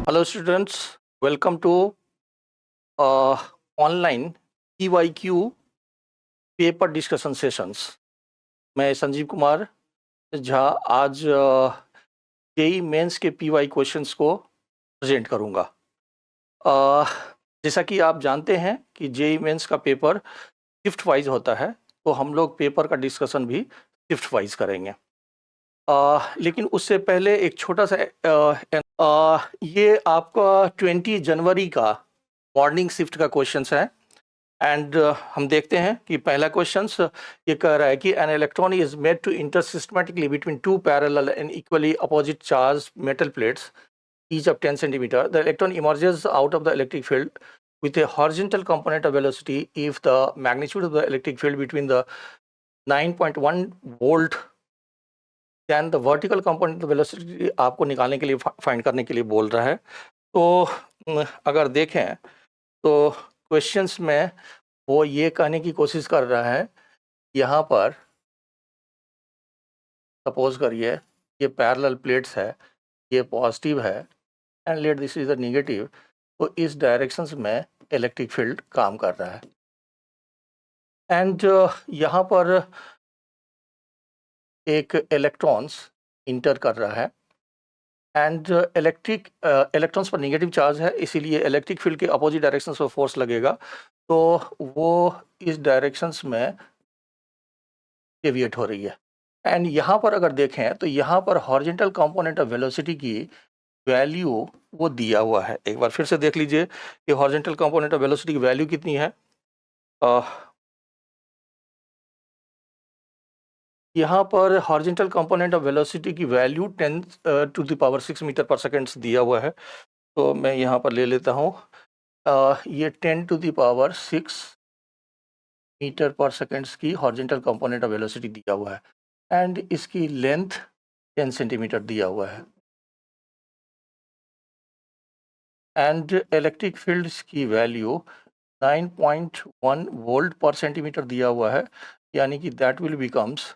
Hello students, welcome to online PYQ paper discussion sessions. मैं संजीव कुमार झा आज JEE mains के PY questions को present करूंगा। जैसा कि आप जानते हैं कि जेई मेंस का पेपर शिफ्ट वाइज होता है, तो हम लोग पेपर का डिस्कशन भी शिफ्ट वाइज करेंगे। लेकिन उससे पहले एक छोटा सा ये आपका 20 जनवरी का मॉर्निंग शिफ्ट का क्वेश्चंस है एंड हम देखते हैं कि पहला क्वेश्चंस ये कह रहा है कि an electron is made to enter systematically between two parallel and equally opposite charge metal plates each of 10 centimeter. The electron emerges out of the electric field with a horizontal component of velocity if the magnitude of the electric field between the 9.1 volt then the vertical component of velocity आपको निकालने के लिए find करने के लिए बोल रहा है। तो अगर देखें तो क्वेश्चंस में वो ये कहने की कोशिश कर रहा है, यहाँ पर सपोज करिए ये पैरेलल प्लेट्स है, ये पॉजिटिव है and let this is the negative, तो इस डायरेक्शंस में इलेक्ट्रिक फील्ड काम कर रहा है एंड यहाँ पर एक इलेक्ट्रॉन्स इंटर कर रहा है एंड इलेक्ट्रॉन्स पर नेगेटिव चार्ज है, इसीलिए इलेक्ट्रिक फील्ड के अपोजिट डायरेक्शंस में फोर्स लगेगा, तो वो इस डायरेक्शंस में डेविएट हो रही है। एंड यहाँ पर अगर देखें तो यहाँ पर हॉरिजॉन्टल कंपोनेंट ऑफ वेलोसिटी की वैल्यू वो दिया हुआ है। एक बार फिर से देख लीजिए कि हॉरिजॉन्टल कंपोनेंट ऑफ वेलोसिटी की वैल्यू कितनी है। यहाँ पर हॉरिजॉन्टल कंपोनेंट ऑफ वेलोसिटी की value 10 to the power 6 metre per second दिया हुआ है, तो मैं यहाँ पर ले लेता हूँ ये 10 to the power 6 मीटर पर सेकेंड्स की हॉरिजॉन्टल कंपोनेंट ऑफ वेलोसिटी दिया हुआ है एंड इसकी लेंथ 10 सेंटीमीटर दिया हुआ है एंड इलेक्ट्रिक फील्ड की वैल्यू 9.1 वोल्ट पर सेंटीमीटर दिया हुआ है, यानी कि that will becomes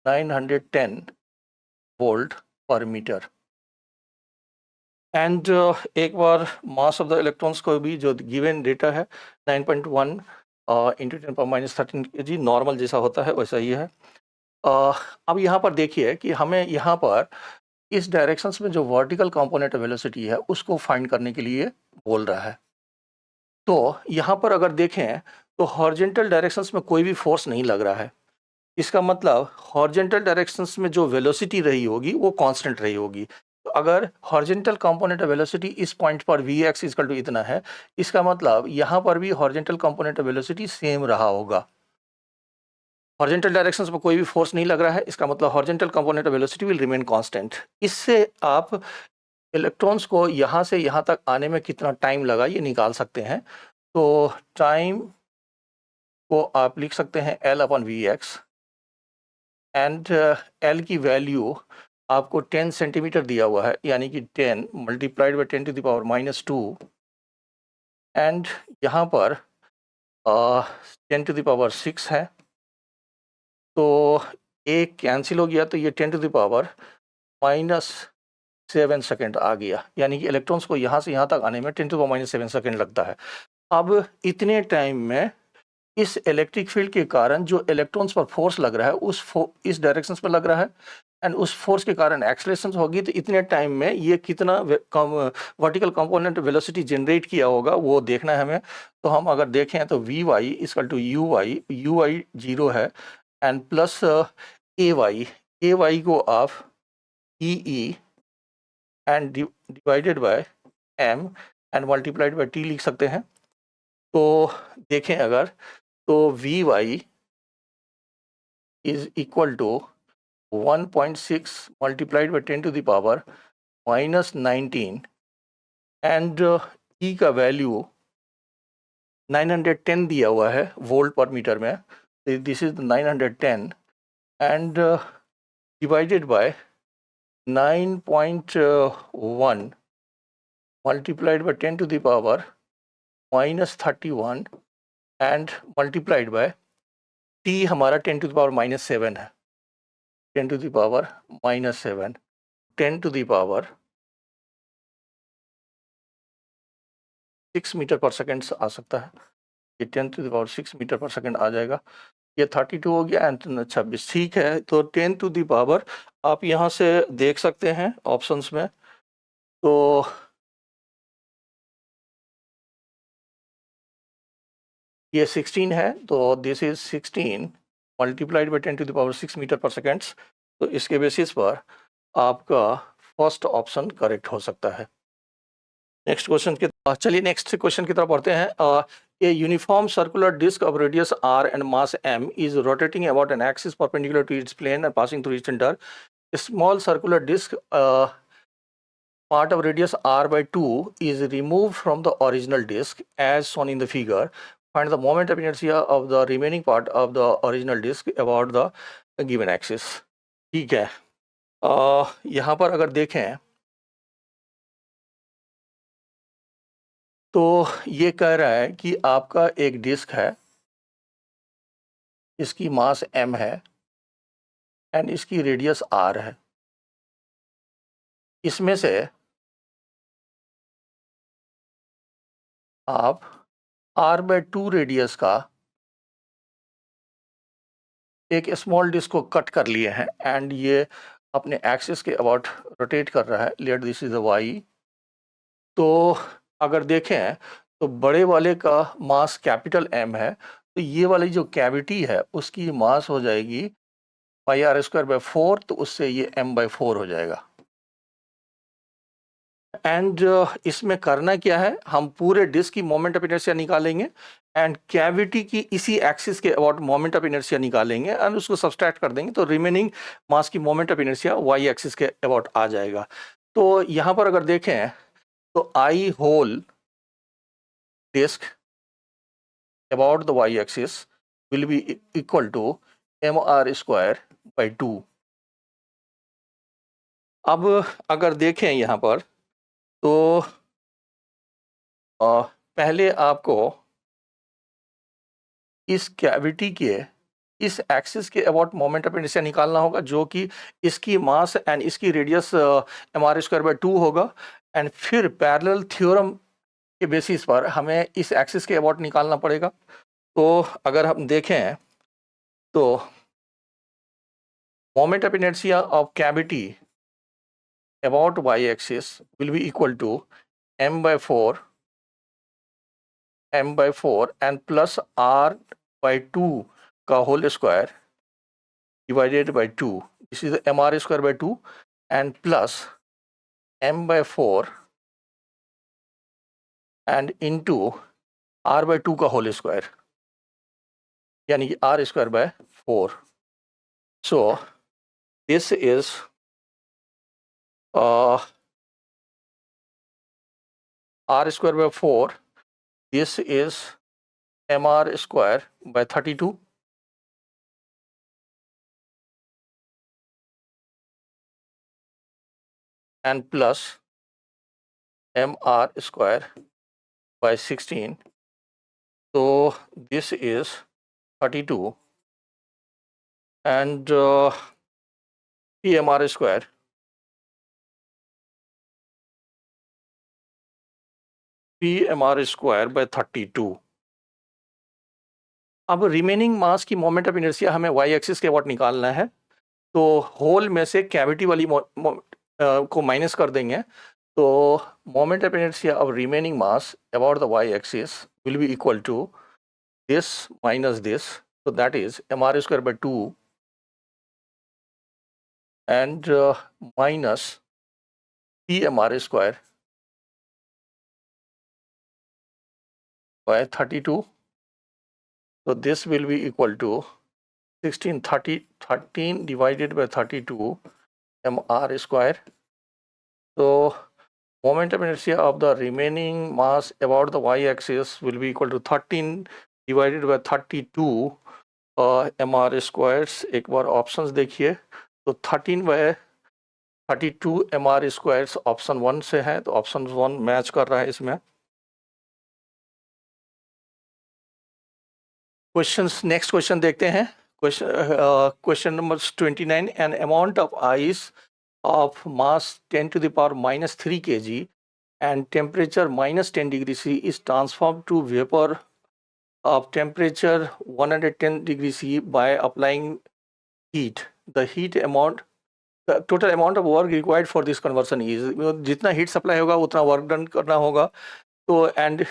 910 volt per metre. And एक बार मास ऑफ द इलेक्ट्रॉन्स को भी जो गिवन डेटा है 9.1 इंटू 10⁻13 kg नॉर्मल जैसा होता है वैसा ही है। अब यहाँ पर देखिए कि हमें यहाँ पर इस डायरेक्शंस में जो वर्टिकल कंपोनेंट ऑफ वेलोसिटी है उसको फाइंड करने के लिए बोल रहा है। तो यहाँ पर अगर देखें तो हॉरिजॉन्टल डायरेक्शंस में कोई भी फोर्स नहीं लग रहा है, इसका मतलब हॉरिजॉन्टल डायरेक्शंस में जो वेलोसिटी रही होगी वो कांस्टेंट रही होगी। तो अगर हॉरिजॉन्टल कंपोनेंट ऑफ वेलोसिटी इस पॉइंट पर Vx इक्वल टू इतना है, इसका मतलब यहाँ पर भी horizontal component of velocity same रहा होगा। हॉरिजॉन्टल डायरेक्शंस में कोई भी फोर्स नहीं लग रहा है, इसका मतलब horizontal component of velocity will remain constant. इससे आप इलेक्ट्रॉन्स को यहाँ से यहाँ तक आने में कितना टाइम लगा ये निकाल सकते हैं। तो टाइम को आप लिख सकते हैं L/Vx एंड L की वैल्यू आपको 10 सेंटीमीटर दिया हुआ है, यानी कि 10 multiplied by 10 to the power -2 and यहाँ पर 10 to the power 6 है, तो एक कैंसिल हो गया, तो ये 10 to the power -7 सेकेंड आ गया, यानी कि इलेक्ट्रॉन्स को यहाँ से यहाँ तक आने में 10 to the power -7 सेकेंड लगता है। अब इतने टाइम में इस इलेक्ट्रिक फील्ड के कारण जो इलेक्ट्रॉन्स पर फोर्स लग रहा है इस डायरेक्शंस पर लग रहा है एंड उस फोर्स के कारण एक्सेलरेशन होगी, तो इतने टाइम में ये कितना वर्टिकल कंपोनेंट वेलोसिटी जनरेट किया होगा वो देखना है हमें। तो हम अगर देखें तो Vy इक्वल टू Uy 0 है एंड प्लस Ay को आप E and divided by m and multiplied by t लिख सकते हैं। तो देखें अगर तो Vy is equal to 1.6 multiplied by 10 to the power -19 and E का वैल्यू 910 दिया हुआ है वोल्ट पर मीटर में, this is 910 and divided by 9.1 multiplied by 10 to the power -31 and multiplied by T हमारा 10 to the power -7 है, 10 to the power -7 10 to the power 6 metre per second आ सकता है, ये 10⁻6 मीटर पर सेकेंड आ जाएगा। ये 32 हो गया एंड 26, ठीक है। तो 10⁻, आप यहाँ से देख सकते हैं ऑप्शंस में, तो ये 16 है, तो this is 16 multiplied by 10⁻6 metre per second. तो इसके बेसिस पर आपका फर्स्ट ऑप्शन करेक्ट हो सकता है। नेक्स्ट क्वेश्चन की चलिए नेक्स्ट क्वेश्चन की तरफ पढ़ते हैं। A uniform circular disk of radius r and mass m is rotating about an axis perpendicular to its plane and passing through its center. A small circular disk part of radius r by 2 is removed from the original disk as shown in the figure. Find the moment of inertia of the remaining part of the original disk about the given axis. ठीक है, यहाँ पर अगर देखें तो ये कह रहा है कि आपका एक डिस्क है, इसकी मास m है एंड इसकी रेडियस r है। इसमें से आप r/2 रेडियस का एक स्मॉल डिस्क को कट कर लिए हैं एंड ये अपने एक्सिस के अबाउट रोटेट कर रहा है। Let this is y। तो अगर देखें तो बड़े वाले का मास कैपिटल M है, तो ये वाली जो कैविटी है उसकी मास हो जाएगी πr²/4, तो उससे ये m/4 हो जाएगा। एंड इसमें करना क्या है, हम पूरे डिस्क की मोमेंट ऑफ इनर्शिया निकालेंगे एंड कैविटी की इसी एक्सिस के अबाउट मोमेंट ऑफ इनर्शिया निकालेंगे एंड उसको सब्सट्रैक्ट कर देंगे, तो रिमेनिंग मास की moment of inertia Y axis के अबाउट आ जाएगा। तो यहाँ पर अगर देखें तो I whole disc about the Y axis will be equal to mr²/2। अब अगर देखें यहाँ पर तो पहले आपको इस कैविटी के इस एक्सिस के अबाउट मोमेंट ऑफ इनर्शिया निकालना होगा, जो कि इसकी मास एंड इसकी रेडियस mr²/2 होगा। एंड फिर पैरेलल थ्योरम के बेसिस पर हमें इस एक्सिस के अबाउट निकालना पड़ेगा। तो अगर हम देखें तो moment of inertia of cavity about y-axis will be equal to m/4 and plus r/2 का whole square divided by 2. This is the mr²/2 and plus m/4 and into r/2 का whole square, यानी कि r²/4. So this is r²/4. This is mr²/32 and plus mr²/16. So this is 32 and pmr². pmr²/32। अब remaining mass की moment of inertia हमें Y axis के about निकालना है, तो होल में से कैविटी वाली को माइनस कर देंगे, तो moment of inertia of remaining mass about the Y axis will be equal to this minus this, so that is mr²/2 and minus pmr²/32. So this will be equal to 13 divided by 32 mr². So moment of inertia of the remaining mass about the y-axis will be equal to 13 divided by 32 mr². एक बार options देखिए, तो 13/32 mr² option 1 से है, तो option 1 match कर रहा है इसमें। क्वेश्चंस, नेक्स्ट क्वेश्चन देखते हैं। Question number 29, an amount of ice of mass 10⁻³ kg and temperature minus 10 degree C is transformed to vapor of temperature 110 degree C by applying heat. The heat amount, the total amount of work required for this conversion is, जितना heat supply होगा उतना work done करना होगा. तो and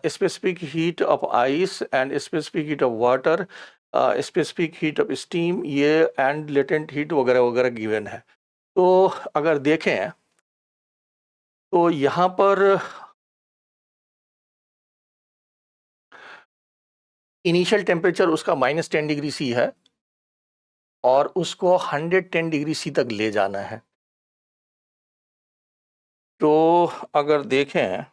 specific heat of ice and specific heat of water, specific heat of steam, ये and latent heat वगैरह वगैरह given है. तो अगर देखें तो यहाँ पर इनिशियल टेम्परेचर उसका -10 डिग्री सी है और उसको 110 डिग्री सी तक ले जाना है. तो अगर देखें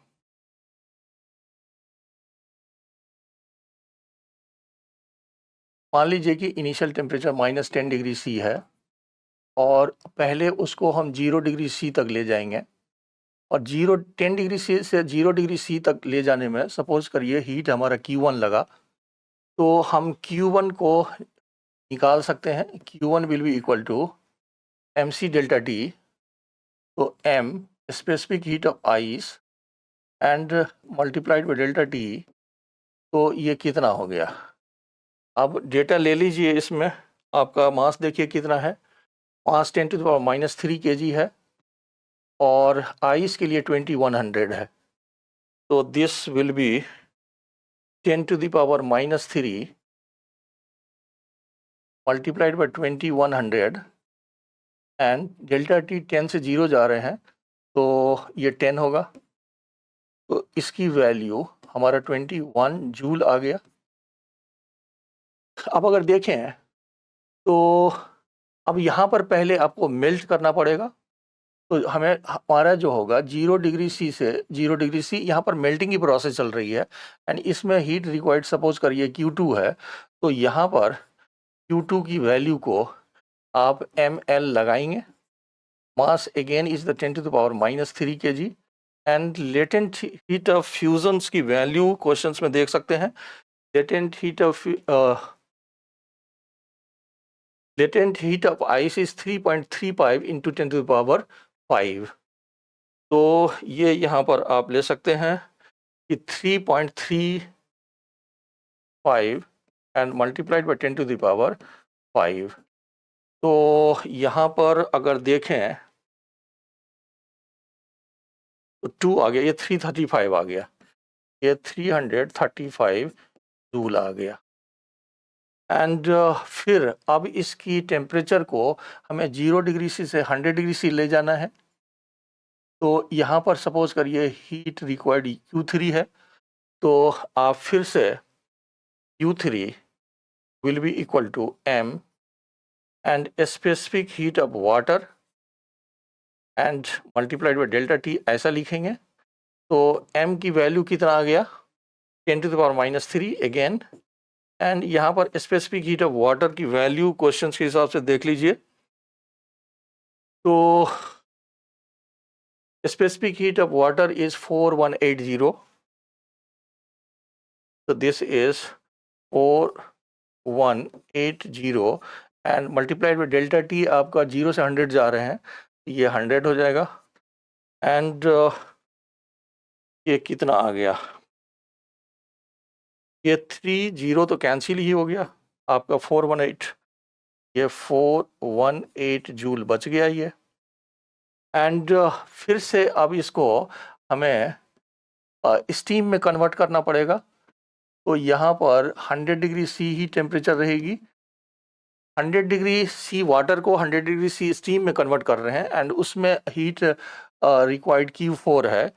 मान लीजिए कि इनिशियल टेम्परेचर -10 डिग्री सी है और पहले उसको हम 0 डिग्री सी तक ले जाएंगे और 10 डिग्री सी से 0 डिग्री सी तक ले जाने में सपोज करिए हीट हमारा Q1 लगा, तो हम Q1 को निकाल सकते हैं. Q1 will be equal to MC delta T. तो M specific heat of ice and multiplied by delta T. तो ये कितना हो गया? अब डेटा ले लीजिए. इसमें आपका मास देखिए कितना है. मास 10⁻³ kg है और आइस के लिए 2100 है. तो this will B 10⁻³ multiplied by 2100 and delta T 10 से 0 जा रहे हैं तो ये 10 होगा. तो इसकी वैल्यू हमारा 21 जूल आ गया. अब अगर देखें तो अब यहाँ पर पहले आपको मेल्ट करना पड़ेगा. तो हमें हमारा जो होगा 0 डिग्री सी से 0 डिग्री सी, यहाँ पर मेल्टिंग की प्रोसेस चल रही है एंड इसमें हीट रिक्वायर्ड सपोज करिए Q2 है. तो यहाँ पर Q2 की वैल्यू को आप ml लगाएंगे. Mass again is the 10⁻³ kg and latent heat of fusions की वैल्यू क्वेश्चंस में देख सकते हैं. Latent heat of ice is 3.35 into 10⁵. तो ये यहाँ पर आप ले सकते हैं कि 3.35 एंड मल्टीप्लाइड बाई 10⁵. तो यहाँ पर अगर देखें तो 2 आ गया, ये 335 आ गया, ये 335 जूल आ गया. एंड फिर अब इसकी टेम्परेचर को हमें 0 डिग्री सी से 100 डिग्री सी ले जाना है. तो यहाँ पर सपोज करिए हीट रिक्वायर्ड Q3 है. तो आप फिर से Q3 will be equal to M and specific heat of water and multiplied by delta T ऐसा लिखेंगे. तो M की वैल्यू कितना आ गया? 10⁻³ अगेन. एंड यहाँ पर स्पेसिफिक हीट ऑफ वाटर की वैल्यू क्वेश्चंस के हिसाब से देख लीजिए. तो specific heat of water is 4180. तो this is 4180 and multiplied by delta T आपका 0 से 100 जा रहे हैं, ये 100 हो जाएगा. एंड ये कितना आ गया? ये 30 तो कैंसिल ही हो गया आपका 418. ये 418 जूल बच गया ये. एंड फिर से अब इसको हमें स्टीम में कन्वर्ट करना पड़ेगा. तो यहाँ पर 100 डिग्री सी ही टेम्परेचर रहेगी. 100 डिग्री सी वाटर को 100 डिग्री सी स्टीम में कन्वर्ट कर रहे हैं एंड उसमें हीट रिक्वायर्ड Q4 है.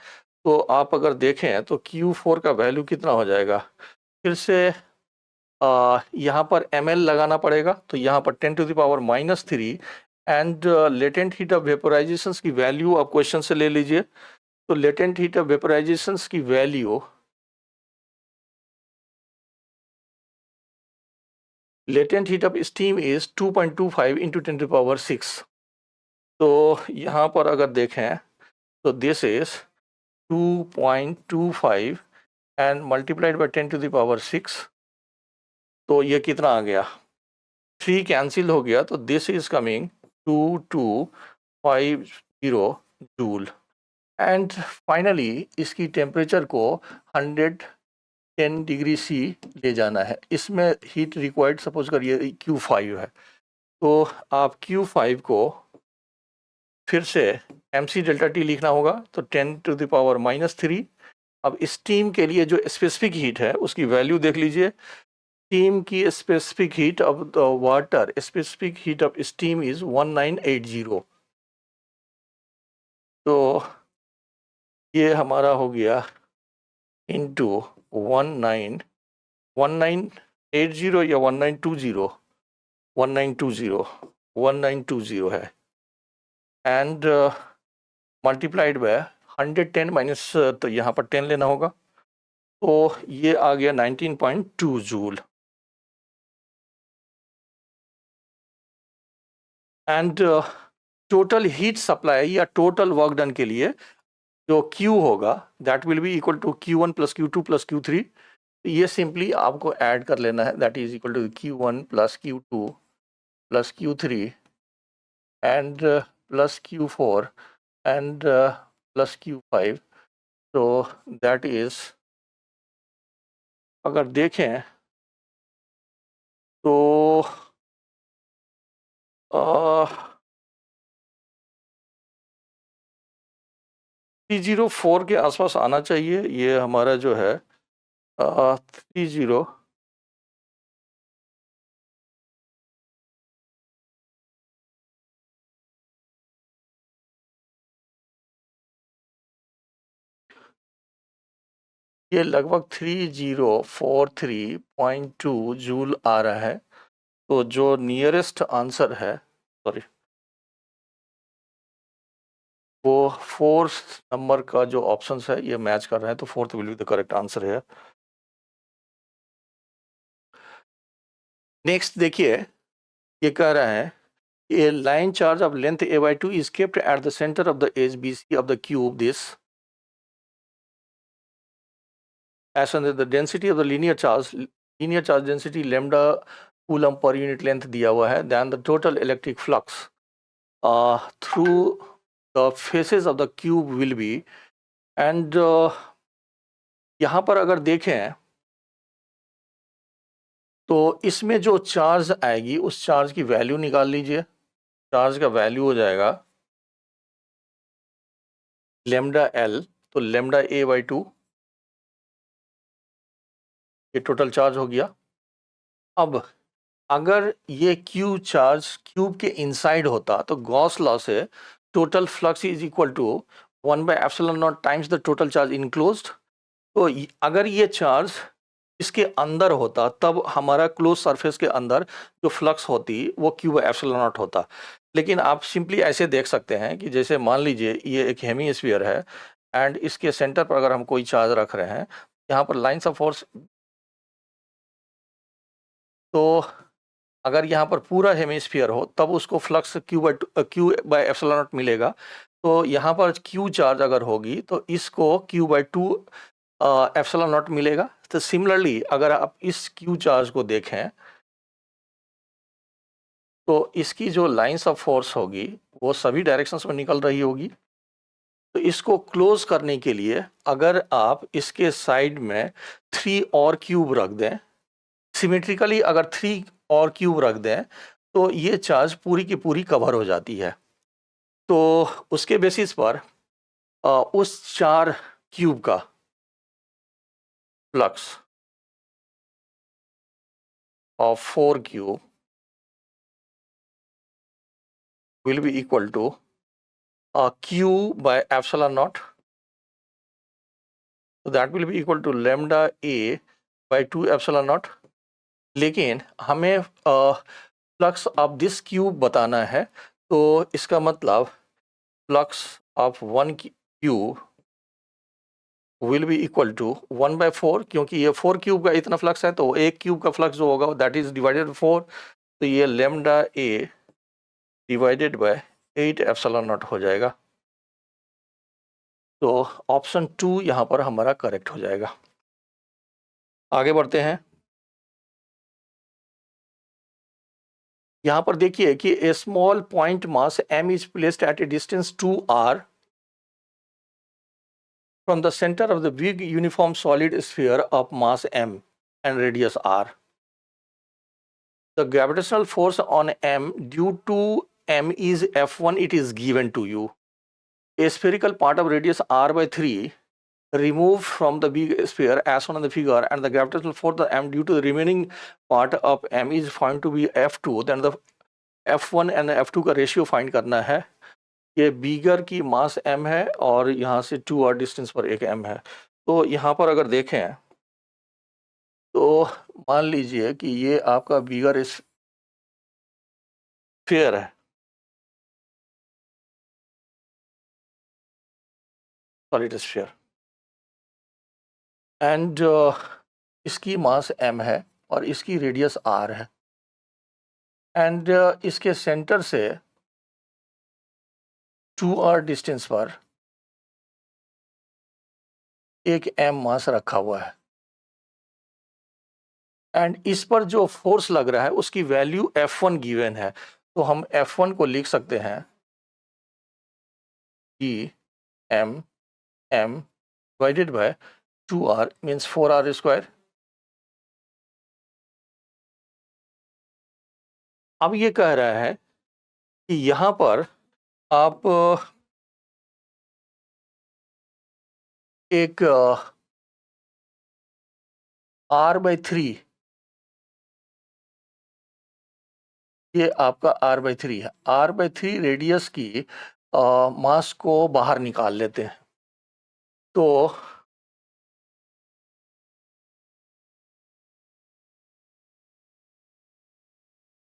तो आप अगर देखें तो Q4 का वैल्यू कितना हो जाएगा? फिर से यहाँ पर ml लगाना पड़ेगा. तो यहाँ पर 10⁻³ एंड लेटेंट हीट ऑफ वेपोराइजेशंस की वैल्यू आप क्वेश्चन से ले लीजिए. तो लेटेंट हीट ऑफ वेपोराइजेशंस की value latent heat of steam is 2.25 into 10⁶. तो यहाँ पर अगर देखें तो this is 2.25 and multiplied by 10⁶. तो ये कितना आ गया? 3 कैंसिल हो गया. तो this is coming 2250 joule and finally इसकी टेम्परेचर को 110 डिग्री सी ले जाना है। इसमें हीट रिक्वायर्ड सपोज करिए Q5 है, तो आप Q5 को फिर से mc डेल्टा टी लिखना होगा, तो 10⁻⁻3। अब स्टीम के लिए जो स्पेसिफिक हीट है उसकी वैल्यू देख लीजिए। स्टीम की specific heat of the water, specific heat of steam is 1980। तो ये हमारा हो गया इंटू 1980 या 1920, 1920 है, एंड मल्टीप्लाइड बाय 110 माइनस, तो यहाँ पर 10 लेना होगा, तो ये आ गया 19.2 joule. And total heat supply या टोटल वर्क डन के लिए जो Q होगा that will be equal to Q1 plus Q2 plus Q3। ये सिंपली आपको ऐड कर लेना है, that is equal to Q1 plus Q2 plus Q3 and plus Q4 and plus Q5। तो दैट इज, अगर देखें तो 304 के आसपास आना चाहिए। ये हमारा जो है 30, ये लगभग 3043.2 जूल आ रहा है। तो जो नियरेस्ट आंसर है, सॉरी, वो फोर्थ नंबर का जो ऑप्शन है ये मैच कर रहा है, तो fourth will be the correct answer है। नेक्स्ट देखिए, ये कह रहा है a line charge of length a/2 is kept at the center of the edge BC of the cube. This, as under the density of the linear charge density lambda coulomb per unit length दिया हुआ है, then the total electric flux through the faces of the cube will be, and यहाँ पर अगर देखें तो इसमें जो चार्ज आएगी उस चार्ज की वैल्यू निकाल लीजिए। चार्ज का वैल्यू हो जाएगा लेमडा एल, तो लेमडा a/2, ये टोटल चार्ज हो गया। अब अगर ये Q चार्ज क्यूब के इनसाइड होता तो गॉस लॉ से total flux is equal to 1/ε0 times the total charge enclosed. तो अगर ये चार्ज इसके अंदर होता तब हमारा क्लोज सरफेस के अंदर जो फ्लक्स होती वो Q/ε0 होता। लेकिन आप सिंपली ऐसे देख सकते हैं कि जैसे मान लीजिए ये एक हेमीस्फीयर है एंड इसके सेंटर पर अगर हम कोई चार्ज रख रहे हैं, यहाँ पर लाइन्स ऑफ फोर्स, तो अगर यहाँ पर पूरा हेमिस्फीयर हो तब उसको फ्लक्स Q/ε0 मिलेगा। तो यहाँ पर Q चार्ज अगर होगी तो इसको Q/2 ε0 मिलेगा। तो सिमिलरली अगर आप इस Q चार्ज को देखें तो इसकी जो लाइन्स ऑफ फोर्स होगी वो सभी डायरेक्शंस में निकल रही होगी। तो इसको क्लोज करने के लिए अगर आप इसके साइड में 3 और क्यूब रख दें, सिमेट्रिकली अगर 3 और क्यूब रख दें तो ये चार्ज पूरी की पूरी कवर हो जाती है। तो उसके बेसिस पर उस 4 क्यूब का flux of 4 cube will be equal to Q/ε0. So that will be equal to lambda a/2 ε0। लेकिन हमें फ्लक्स ऑफ दिस क्यूब बताना है, तो इसका मतलब flux of 1 cube will be equal to 1/4, क्योंकि ये 4 क्यूब का इतना फ्लक्स है तो एक क्यूब का फ्लक्स जो होगा दैट इज डिवाइडेड 4, तो ये लेमडा ए डिवाइडेड बाय 8 ε0 हो जाएगा। तो ऑप्शन 2 यहाँ पर हमारा करेक्ट हो जाएगा। आगे बढ़ते हैं। यहाँ पर देखिए कि a small point mass m is placed at a distance 2r from the center of the big uniform solid sphere of mass m and radius r. The gravitational force on m due to m is F1, it is given to you. A spherical part of radius r by 3 removed from the big sphere as shown in the figure, and the gravitational force of m due to the remaining part of m is found to be F2. Then the F1 and F2 का ratio find करना है. ये bigger की मास m है और यहाँ से 2 r distance पर एक m है. तो यहाँ पर अगर देखें तो मान लीजिए कि ये आपका बीगर स्फीयर है, सॉलिड स्फीयर, एंड इसकी मास m है और इसकी रेडियस r है, एंड इसके सेंटर से 2r डिस्टेंस पर एक m मास रखा हुआ है, एंड इस पर जो फोर्स लग रहा है उसकी वैल्यू F1 गिवन है. तो हम F1 को लिख सकते हैं कि m divided by 2r means 4r square. अब ये कह रहा है कि यहाँ पर आप एक r/3, ये आपका r/3 है. r/3 रेडियस की मास को बाहर निकाल लेते हैं. तो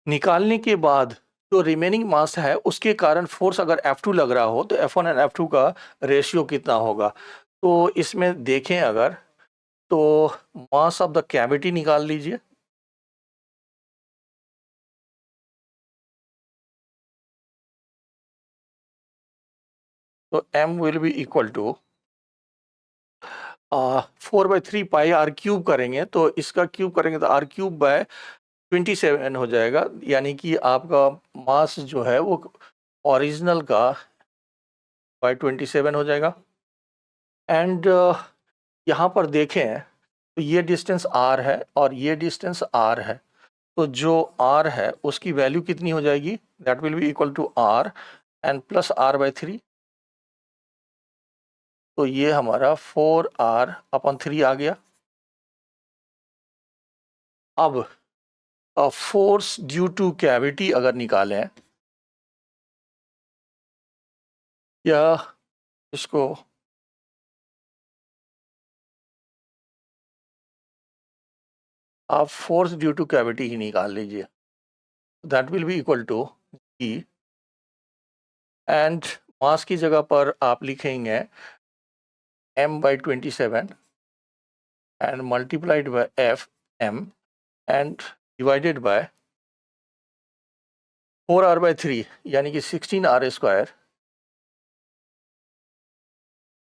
निकालने के बाद जो रिमेनिंग मास है उसके कारण फोर्स अगर F2 लग रहा हो तो F1 एंड F2 का रेशियो कितना होगा. तो इसमें देखें अगर तो मास ऑफ द कैविटी निकाल लीजिए. तो m will be equal to 4/3 pi r cube करेंगे तो इसका क्यूब करेंगे तो r क्यूब बाय 27 हो जाएगा. यानी कि आपका मास जो है वो ओरिजिनल का बाय 27 हो जाएगा. एंड यहाँ पर देखें तो ये डिस्टेंस r है और ये डिस्टेंस r है. तो जो r है उसकी वैल्यू कितनी हो जाएगी, that will be equal to r and plus r/3. तो ये हमारा 4r/3 आ गया. अब फोर्स ड्यू टू कैविटी अगर निकालें या इसको आप फोर्स ड्यू टू कैविटी ही निकाल लीजिए. That will be equal to G, and mass की जगह पर आप लिखेंगे m/27 and multiplied by Fm and divided by 4r/3 यानी कि 16r square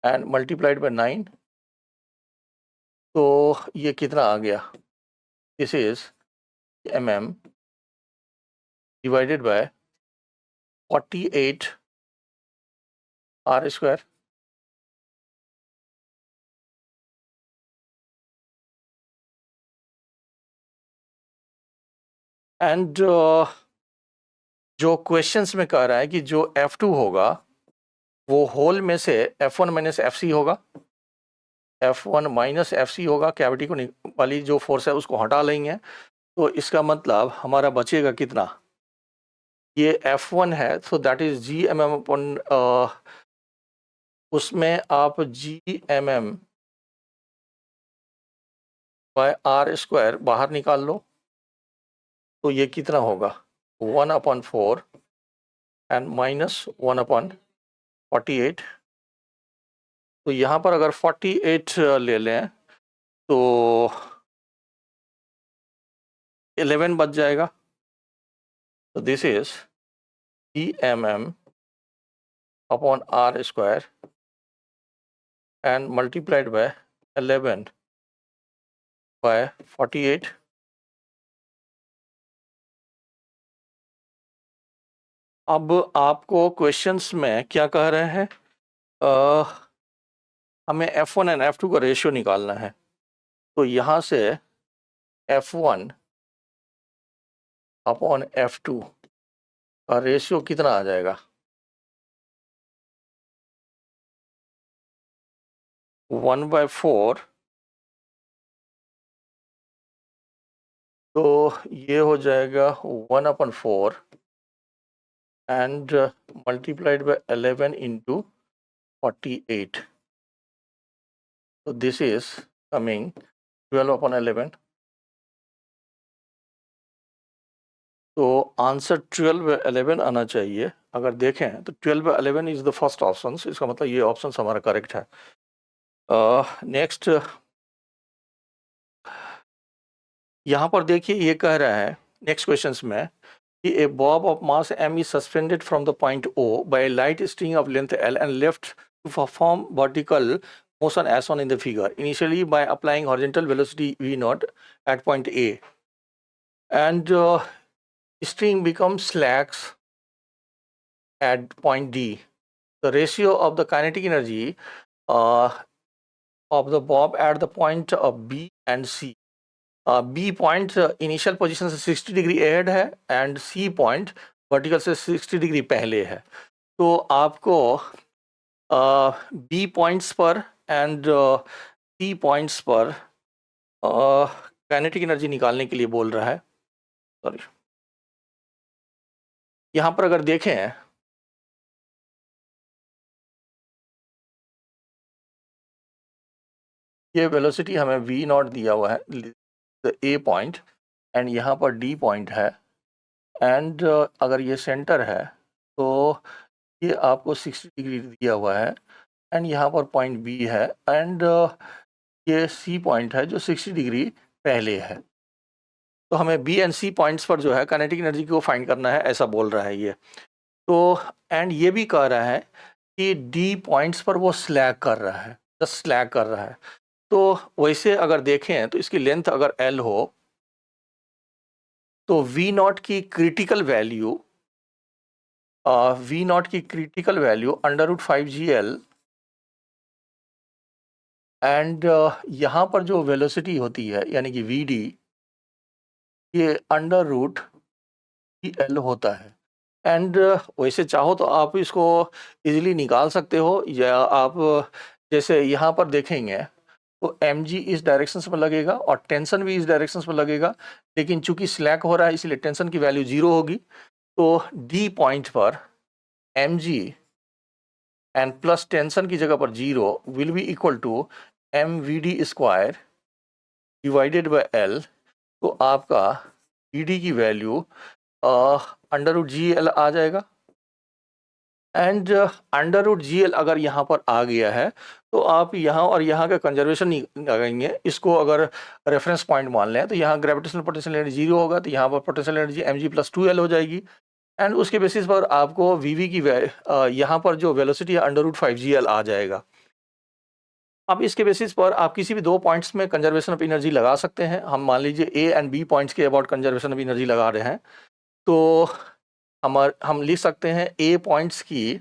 and multiplied bye 9. तो ये कितना आ गया, this is mm divided by 48r square. And जो क्वेश्चंस में कह रहा है कि जो F2 होगा वो होल में से F1 माइनस FC होगा, F1 माइनस FC होगा. कैविटी को वाली जो फोर्स है उसको हटा लेंगे तो इसका मतलब हमारा बचेगा कितना, ये F1 है तो दैट इज GMM अपन उसमें आप GMM बाय r स्क्वायर बाहर निकाल लो. तो ये कितना होगा 1/4 एंड माइनस 1/48. तो यहाँ पर अगर 48 ले लें तो 11 बच जाएगा. तो this is GMM upon r square and multiplied by 11 by 48. अब आपको क्वेश्चंस में क्या कह रहे हैं, हमें F1 एंड F2 का रेशियो निकालना है। तो यहाँ से F1 अपॉन F2 का रेशियो कितना आ जाएगा? 1/4। तो ये हो जाएगा 1/4 एंड मल्टीप्लाइड बाय 11 इंटू 48। तो दिस इज कमिंग 12/11। तो आंसर 12/11 आना चाहिए। अगर देखें तो 12/11 इज द फर्स्ट ऑप्शन, इसका मतलब ये ऑप्शन हमारा करेक्ट है। नेक्स्ट यहाँ पर देखिए, ये कह रहा है नेक्स्ट क्वेश्चंस में कि a bob of mass m is suspended from the point O by a light string of length L and left to perform vertical motion as shown in the figure, initially by applying horizontal velocity v naught at point A, and string becomes slacks at point D. The ratio of the kinetic energy of the bob at the point of B and C. B point initial position से 60 degree ahead है and C point vertical से 60 degree पहले है। तो आपको B points पर and C points पर kinetic energy निकालने के लिए बोल रहा है। सॉरी, यहाँ पर अगर देखें ये वेलोसिटी हमें V नॉट दिया हुआ है A पॉइंट एंड यहाँ पर D पॉइंट है एंड अगर ये सेंटर है तो ये आपको 60 डिग्री दिया हुआ है एंड यहाँ पर पॉइंट B है एंड ये C पॉइंट है जो 60 डिग्री पहले है। तो हमें B एंड C पॉइंट्स पर जो है काइनेटिक एनर्जी को फाइंड करना है, ऐसा बोल रहा है ये। तो एंड ये भी कह रहा है कि D पॉइंट्स पर वो स्लैग कर रहा है, जस्ट स्लैग कर रहा है। तो वैसे अगर देखें तो इसकी लेंथ अगर L हो तो V नॉट की क्रिटिकल वैल्यू √5GL एंड यहाँ पर जो वेलोसिटी होती है यानी कि VD ये √GL होता है। एंड वैसे चाहो तो आप इसको इजीली निकाल सकते हो, या आप जैसे यहाँ पर देखेंगे तो mg इस डायरेक्शन में लगेगा और टेंशन भी इस डायरेक्शन में लगेगा, लेकिन चूंकि स्लैक हो रहा है इसलिए टेंशन की वैल्यू 0 होगी। तो D पॉइंट पर mg एंड प्लस टेंशन की जगह पर 0 will be equal to mvd² divided by L। तो आपका VD की वैल्यू √GL आ जाएगा एंड √GL अगर यहाँ पर आ गया है तो आप यहाँ और यहाँ का कंजर्वेशन लगाएंगे। इसको अगर रेफरेंस पॉइंट मान लें तो यहाँ ग्रेविटेशनल पोटेंशियल एनर्जी 0 होगा, तो यहाँ पर पोटेंशियल एनर्जी mg + 2L हो जाएगी एंड उसके बेसिस पर आपको VV की यहाँ पर जो वेलोसिटी है √5GL आ जाएगा। अब इसके बेसिस पर आप किसी भी 2 पॉइंट्स में कंजर्वेशन ऑफ एनर्जी लगा सकते हैं। हम मान लीजिए A एंड B पॉइंट्स के अबाउट कंजर्वेशन ऑफ एनर्जी लगा रहे हैं, तो हम लिख सकते हैं A पॉइंट्स की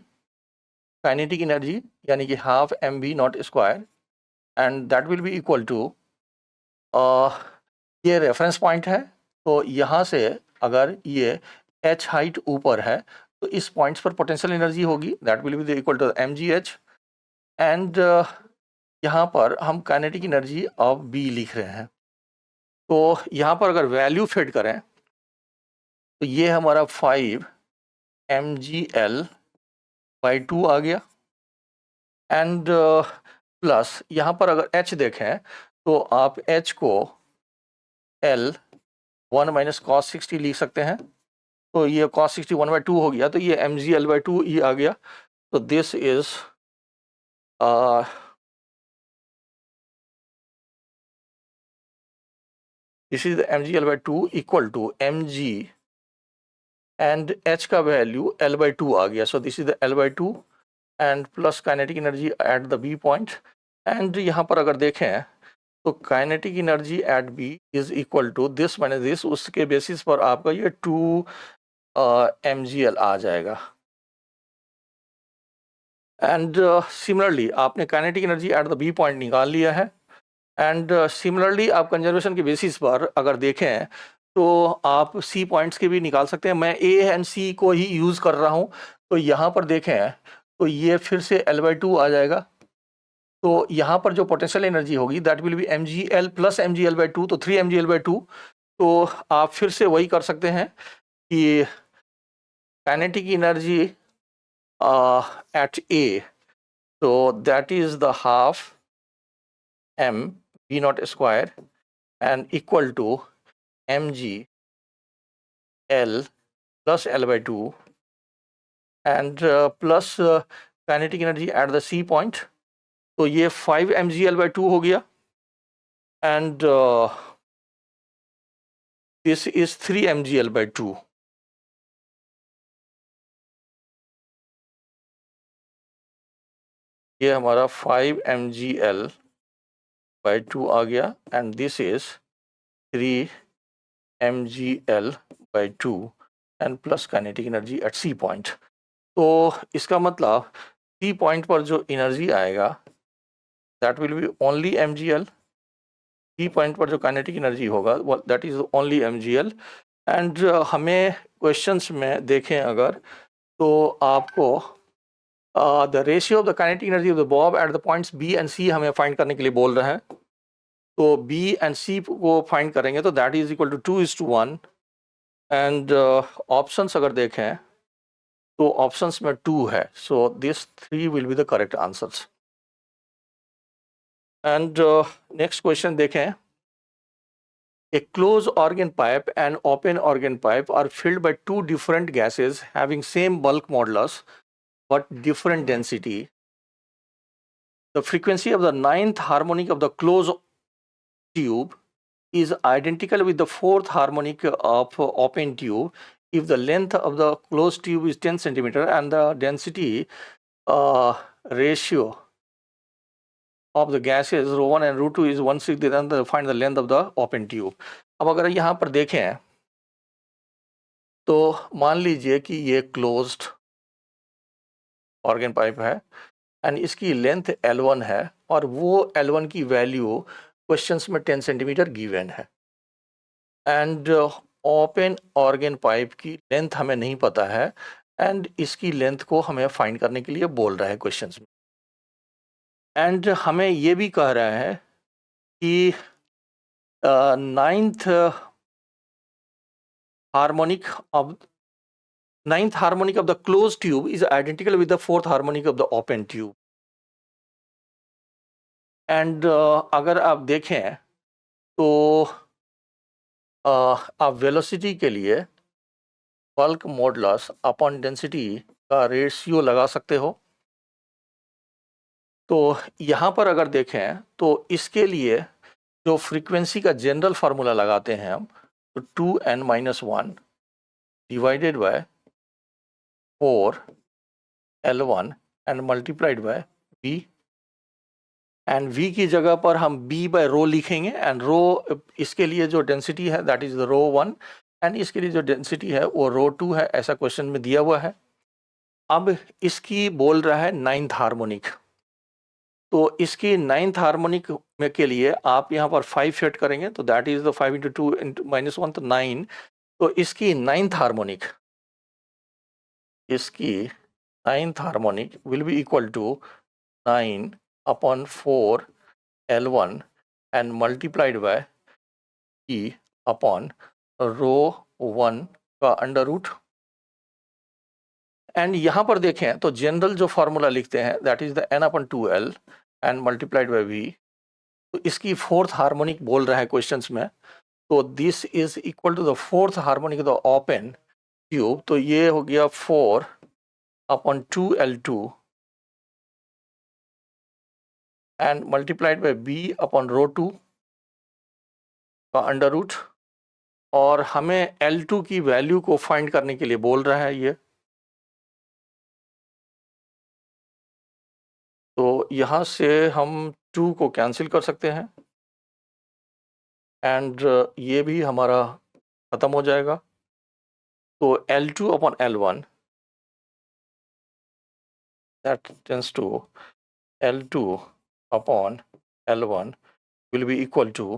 काइनेटिक एनर्जी यानी कि ½ mv², and that will be equal to ये रेफरेंस पॉइंट है। तो यहाँ से अगर ये h हाइट ऊपर है तो इस पॉइंट्स पर पोटेंशियल एनर्जी होगी, that will be equal to mgh and यहाँ पर हम काइनेटिक एनर्जी ऑफ B लिख रहे हैं। तो यहाँ पर अगर वैल्यू फिट करें तो ये हमारा 5 mgL/2 आ गया एंड प्लस यहाँ पर अगर h देखें तो आप h को L 1 - cos 60 लिख सकते हैं। तो ये cos 60 1/2 हो गया, तो ये mgL/2 ही आ गया। तो this is the mgL/2 equal to mg and h का वैल्यू L/2 आ गया। So this is the L/2 and plus kinetic energy at the B point. And यहाँ पर अगर देखें तो kinetic energy at B is equal to this minus this, उसके basis पर आपका ये 2 mgL आ जाएगा। एंड सिमिलरली आपने kinetic energy at the B point निकाल लिया है। एंड सिमिलरली आप कंजर्वेशन के बेसिस पर अगर देखें तो आप सी पॉइंट्स के भी निकाल सकते हैं। मैं ए एंड सी को ही यूज़ कर रहा हूँ। तो यहाँ पर देखें तो ये फिर से L/2 आ जाएगा। तो यहाँ पर जो पोटेंशियल एनर्जी होगी that will B mgl plus mgl/2, तो 3 mgl/2। तो आप फिर से वही कर सकते हैं कि kinetic energy at A, so that is the half m v naught square and equal to mg L plus L/2 and plus kinetic energy at the C point, तो ये 5 mgl/2 हो गया and this is 3 mgl/2। ये हमारा 5 mgl/2 आ गया and this is 3 mgl/2 and plus kinetic energy at C point। तो इसका मतलब C पॉइंट पर जो एनर्जी आएगा that will be only mgl। C point पर जो काइनेटिक एनर्जी होगा that is only mgl। And हमें क्वेश्चंस में देखें अगर तो आपको the ratio of the kinetic energy of the bob at the points B and C हमें फाइंड करने के लिए बोल रहा है। तो B एंड C को फाइंड करेंगे तो that is equal to 2:1 and options अगर देखें तो ऑप्शंस में 2 है। So this 3 will be the correct answers. And next question देखें। A closed organ pipe and open organ pipe are filled by two different gases having same bulk modulus but different density. The frequency of the ninth harmonic of the closed tube is identical with the fourth harmonic of open tube if the length of the closed tube is 10 centimeter and the density ratio of the gases ρ1 and ρ2 is 1/6, then find the length of the open tube। अब अगर यहाँ पर देखें तो मान लीजिए कि ये क्लोज्ड ऑर्गन पाइप है एंड इसकी लेंथ L1 है और वो L1 की वैल्यू क्वेश्चंस में 10 सेंटीमीटर गिवन है। एंड ओपन ऑर्गन पाइप की लेंथ हमें नहीं पता है एंड इसकी लेंथ को हमें फाइंड करने के लिए बोल रहा है क्वेश्चंस में। एंड हमें ये भी कह रहा है कि ninth harmonic of the closed tube is identical with the fourth harmonic of the open tube। And अगर आप देखें तो आप वेलोसिटी के लिए बल्क मॉडुलस अपॉन डेंसिटी का रेशियो लगा सकते हो। तो यहाँ पर अगर देखें तो इसके लिए जो फ्रीक्वेंसी का जनरल फार्मूला लगाते हैं हम तो 2n-1 divided by 4L1 and multiplied bye V and V की जगह पर हम B बाय रो लिखेंगे एंड रो इसके लिए जो डेंसिटी है दैट इज ρ1 एंड इसके लिए जो डेंसिटी है वो ρ2 है, ऐसा क्वेश्चन में दिया हुआ है। अब इसकी बोल रहा है नाइन्थ हार्मोनिक, तो इसकी नाइन्थ हार्मोनिक में के लिए आप यहाँ पर 5 सेट करेंगे तो दैट इज द 5 × 2 × -1 तो 9। तो इसकी ninth harmonic will be equal to 9/4L1 and multiplied by E upon ρ1 का अंडर रूट। एंड यहाँ पर देखें तो जनरल जो फार्मूला लिखते हैं that is the n/2L and multiplied bye V। तो इसकी फोर्थ हार्मोनिक बोल रहा है क्वेश्चंस में, तो this is equal to the fourth harmonic of the open tube. तो ये हो गया 4/2L2 and multiplied by B upon ρ2 का अंडर रूट। और हमें L2 की वैल्यू को फाइंड करने के लिए बोल रहा है ये। तो यहाँ से हम 2 को कैंसिल कर सकते हैं एंड ये भी हमारा ख़त्म हो जाएगा। तो L2/L1 that tends to L2 upon L1 will be equal to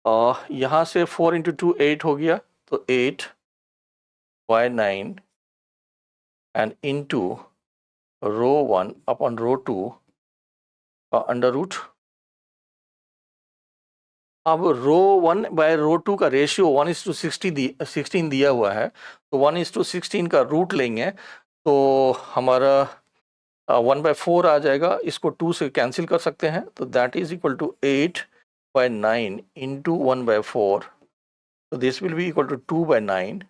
यहाँ से 4 into 2 8 हो गया, तो 8 by 9 and into row 1 upon रो 2 का अंडर रूट। अब रो 1 बाय रो 2 का रेशियो 1:16 दिया हुआ है, तो 1:16 का रूट लेंगे तो हमारा 1/4 आ जाएगा। इसको 2 से कैंसिल कर सकते हैं, तो that is equal to 8/9 into 1/4, तो this will be equal to 2/9।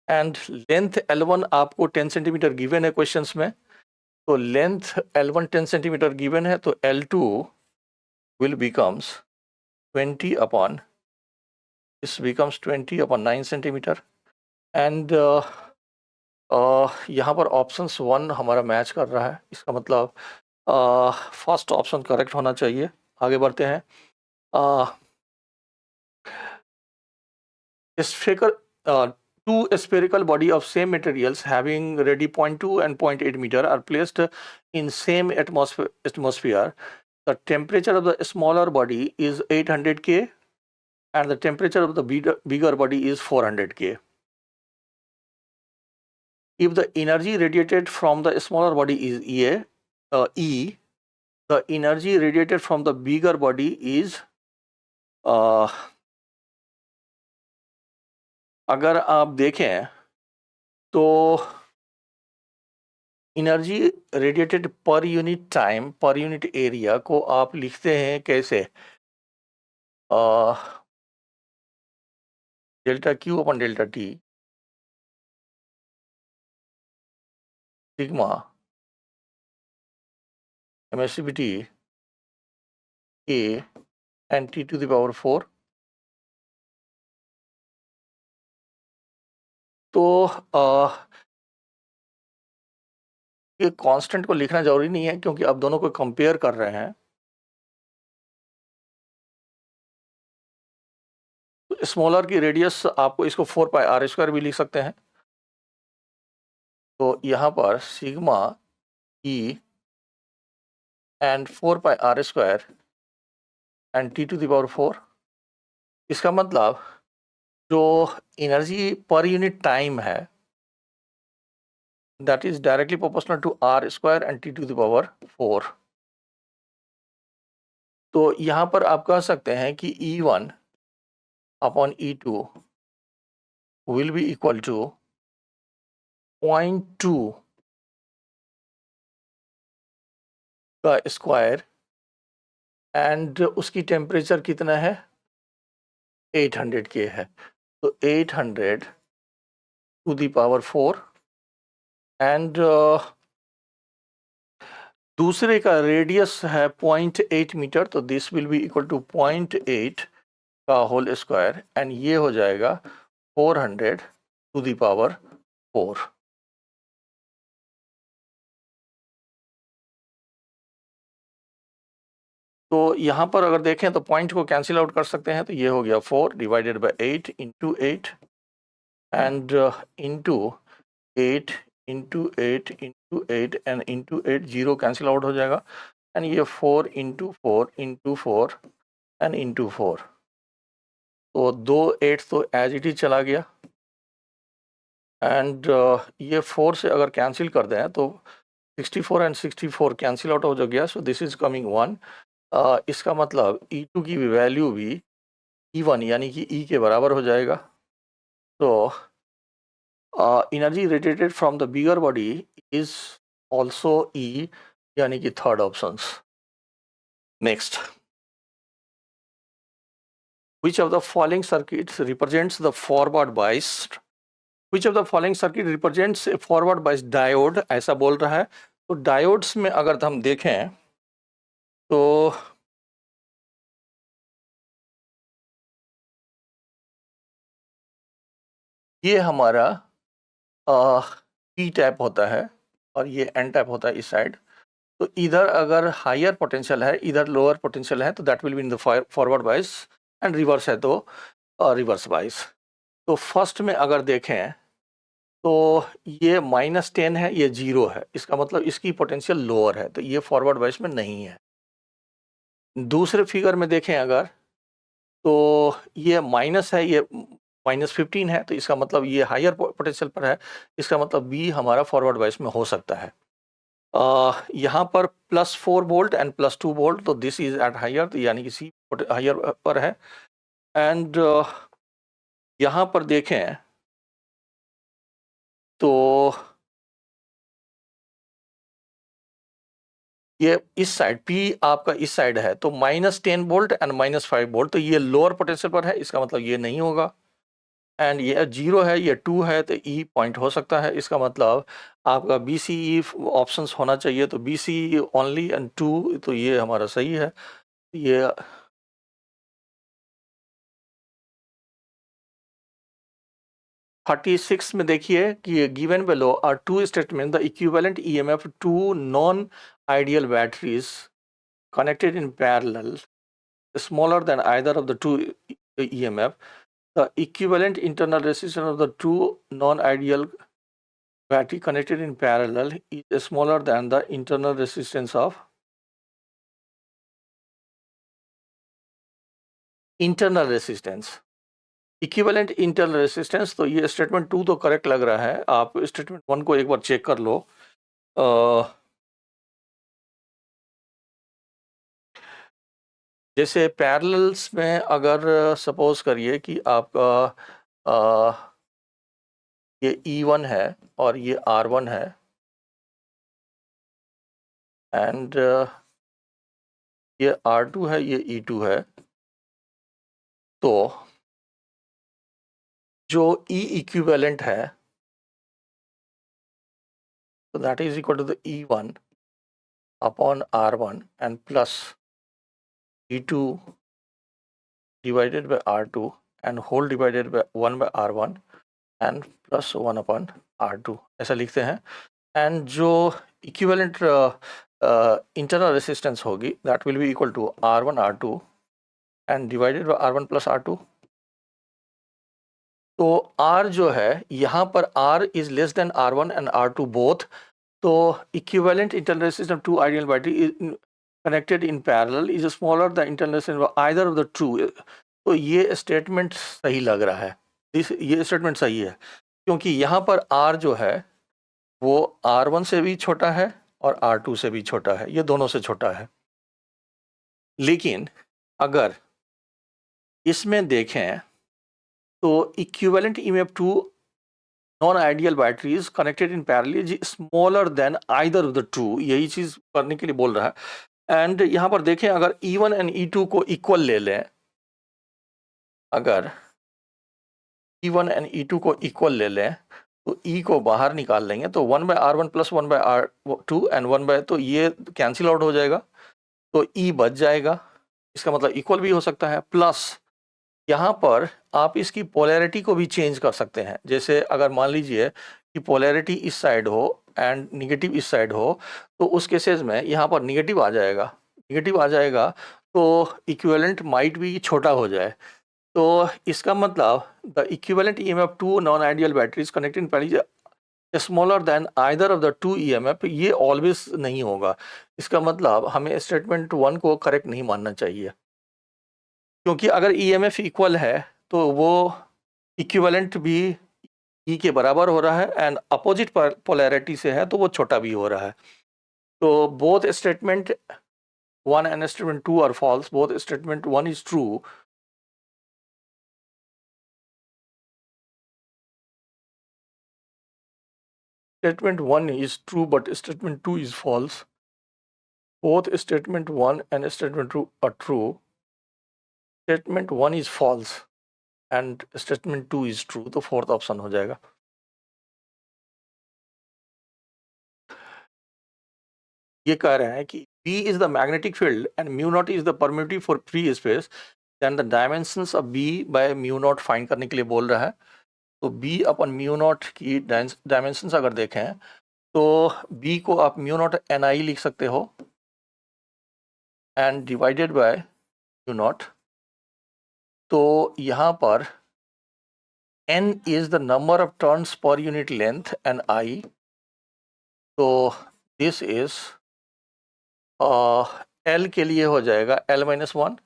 And length L1 आपको 10 सेंटीमीटर गिवन है क्वेश्चंस में, तो लेंथ L1 10 सेंटीमीटर गिवन है, तो L2 will becomes 20 upon, this becomes 20 upon 9 centimetre. And यहाँ पर ऑप्शंस 1 हमारा मैच कर रहा है, इसका मतलब फर्स्ट ऑप्शन करेक्ट होना चाहिए। आगे बढ़ते हैं। Two spherical body of same materials having radi 0.2 and 0.8 meter are placed in same atmosphere. The temperature of the smaller body is 800 K and the temperature of the bigger body is 400 K. If the energy radiated from the smaller body is E, the energy radiated from the bigger body is अगर आप देखें तो energy radiated per unit time per unit area को आप लिखते हैं कैसे, delta Q upon delta T sigma emissivity A and T to the power 4। तो ये कांस्टेंट को लिखना जरूरी नहीं है, क्योंकि आप दोनों को कंपेयर कर रहे हैं। तो स्मॉलर की रेडियस आपको इसको 4πr² भी लिख सकते हैं। तो यहाँ पर सिग्मा ई एंड 4πr² एंड टी टू द पावर 4, इसका मतलब जो एनर्जी पर यूनिट टाइम है that is directly proportional to r² and t to the power 4। तो यहाँ पर आप कह सकते हैं कि E1 upon E2 will be equal to 0.2 का स्क्वायर एंड उसकी टेम्परेचर कितना है 800 K है, तो 800 to the power 4 एंड दूसरे का रेडियस है 0.8 मीटर, तो this will be equal to 0.8 का होल स्क्वायर एंड ये हो जाएगा 400 टू द पावर 4। तो यहाँ पर अगर देखें तो पॉइंट को कैंसिल आउट कर सकते हैं, तो ये हो गया 4 divided bye 8 into 8 and into 8 into 8 into 8 and into 8, 0 cancel out हो जाएगा एंड ये 4 इंटू 4 इंटू 4 एंड इंटू 4, तो 2 8 तो एज इट इज चला गया एंड ये 4 से अगर कैंसिल कर दें तो 64 एंड 64 कैंसिल आउट हो गया, सो दिस इज कमिंग 1। इसका मतलब E2 की वैल्यू भी E1 यानी कि E के बराबर हो जाएगा। तो energy radiated from the bigger body is also E, यानी कि third option. Next, which of the following circuits represents the forward bias? Which of the following circuit represents a forward bias diode? ऐसा बोल रहा है। तो diodes में अगर हम देखें तो ये हमारा पी टाइप होता है और ये एन टाइप होता है इस साइड। तो इधर अगर हायर पोटेंशियल है, इधर लोअर पोटेंशियल है, तो that will be in the forward बाइस एंड रिवर्स है तो रिवर्स बाइस। तो फर्स्ट में अगर देखें तो ये -10 है, ये 0 है, इसका मतलब इसकी पोटेंशियल लोअर है, तो ये फॉरवर्ड बायस में नहीं है। दूसरे फिगर में देखें अगर, तो ये माइनस है, ये -15 है, तो इसका मतलब ये हायर पोटेंशियल पर है, इसका मतलब बी हमारा फॉरवर्ड बायस में हो सकता है। यहाँ पर +4 वोल्ट एंड +2 वोल्ट, तो दिस इज एट हायर, तो यानी कि सी हायर पर है। एंड यहाँ पर देखें तो ये इस साइड पी आपका इस साइड है, तो -10 वोल्ट एंड -5 वोल्ट, तो ये लोअर पोटेंशियल पर है, इसका मतलब ये नहीं होगा। एंड ये 0 है, ये 2 है, तो ई पॉइंट हो सकता है, इसका मतलब आपका बी सी ई ऑप्शंस होना चाहिए, तो बी सी ओनली एंड 2, तो ये हमारा सही है। ये 36 में देखिए कि given below are two statements, the equivalent EMF two non-ideal batteries connected in parallel smaller than either of the two EMF. The equivalent internal resistance of the two non-ideal battery connected in parallel is smaller than the internal resistance of internal resistance. Equivalent internal resistance, तो ये statement 2 तो correct लग रहा है, आप statement 1 को एक बार check कर लो। जैसे पैरेलल्स में अगर सपोज करिए कि आपका ये E1 है और ये R1 है, एंड ये R2 है, ये E2 है, तो जो E इक्विवेलेंट है, तो that is equal to the E1 upon R1 and plus E2 divided by R2 and whole divided by 1 by R1 and plus 1 upon R2, ऐसा लिखते हैं। एंड जो इक्विवेलेंट इंटरनल रेसिस्टेंस होगी that will be equal to R1 R2 and divided by R1 plus R2। तो R जो है यहाँ पर R is less than R1 and R2 both, तो equivalent internal resistance two ideal battery connected in parallel is smaller the internal resistance of either of the two। तो ये statement सही लग रहा है, ये स्टेटमेंट सही है, क्योंकि यहाँ पर R जो है वो R1 से भी छोटा है और R2 से भी छोटा है, ये दोनों से छोटा है। लेकिन अगर इसमें देखें तो equivalent EMF two non ideal batteries connected in parallel is smaller than either of the two, यही चीज करने के लिए बोल रहा है। एंड यहाँ पर देखें अगर E1 एंड E2 को इक्वल ले लें, अगर E1 एंड E2 को इक्वल ले लें तो E को बाहर निकाल लेंगे, तो 1 by R1 plus 1 by R2 and 1 by, तो ये कैंसिल आउट हो जाएगा, तो E बच जाएगा, इसका मतलब इक्वल भी हो सकता है। प्लस यहाँ पर आप इसकी पोलैरिटी को भी चेंज कर सकते हैं, जैसे अगर मान लीजिए कि पोलैरिटी इस साइड हो एंड निगेटिव इस साइड हो, तो उस केसेस में यहाँ पर निगेटिव आ जाएगा, तो इक्विवेलेंट माइट भी छोटा हो जाए। तो इसका मतलब the equivalent EMF two non ideal batteries connected parallel smaller than either of the two EMF, ये ऑलवेज नहीं होगा। इसका मतलब हमें स्टेटमेंट 1 को करेक्ट नहीं मानना चाहिए, क्योंकि अगर EMF इक्वल है तो वो इक्विवेलेंट भी E के बराबर हो रहा है, एंड अपोजिट पोलैरिटी से है तो वो छोटा भी हो रहा है। तो both statement 1 and statement 2 are false, both statement 1 is true. Statement 1 is true but statement 2 is false. Both statement 1 and statement 2 are true. Statement 1 is false and statement 2 is true, तो फोर्थ ऑप्शन हो जाएगा। ये कह रहे हैं कि B is the magnetic field and mu naught is the permittivity for free space, then the dimensions of B by mu naught find करने के लिए बोल रहा है। तो B अपन म्यू नॉट की डायमेंशंस अगर देखें तो B को आप म्यू नॉट NI लिख सकते हो and divided by mu naught, तो यहाँ पर n is the number of turns per unit length and I, तो this is L के लिए हो जाएगा L-1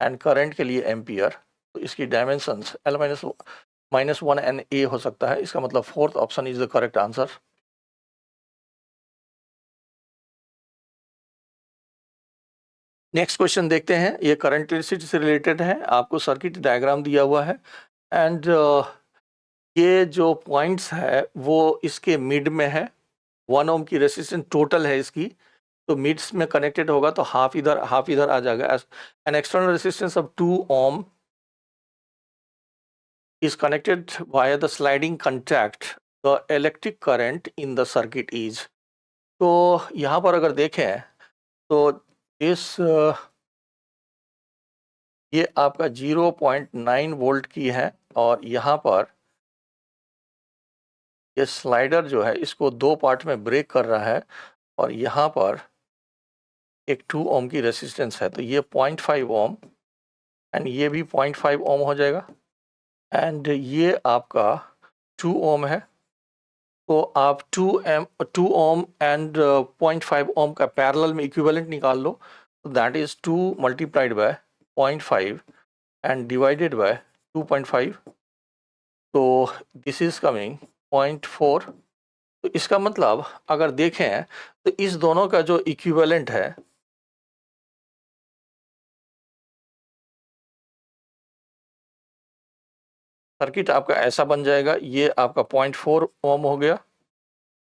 एंड करंट के लिए एम्पियर, तो इसकी डायमेंशंस L-1 एंड A हो सकता है। इसका मतलब fourth option is the correct answer. Next question देखते हैं, ये करंट इलेक्ट्रिसिटी से रिलेटेड है, आपको सर्किट डायग्राम दिया हुआ है एंड ये जो पॉइंट्स है वो इसके मिड में है, 1 ओम की रेसिस्टेंस टोटल है इसकी, तो मिड्स में कनेक्टेड होगा तो हाफ इधर आ जाएगा। An external resistance of 2 ohm is connected via the sliding contact, the electric current in the circuit is, तो यहाँ पर अगर देखें तो इस ये आपका 0.9 वोल्ट की है और यहाँ पर ये स्लाइडर जो है इसको दो पार्ट में ब्रेक कर रहा है और यहाँ पर एक 2 ओम की रेसिस्टेंस है, तो ये 0.5 ओम एंड ये भी 0.5 ओम हो जाएगा एंड ये आपका 2 ओम है, तो आप 2 ओम एंड 0.5 ओम का पैरेलल में इक्विवेलेंट निकाल लो, तो that is 2 multiplied by 0.5 and divided bye 2.5, तो दिस इज कमिंग 0.4। तो इसका मतलब अगर देखें तो इस दोनों का जो इक्विवेलेंट है सर्किट आपका ऐसा बन जाएगा, ये आपका 0.4 ओम हो गया,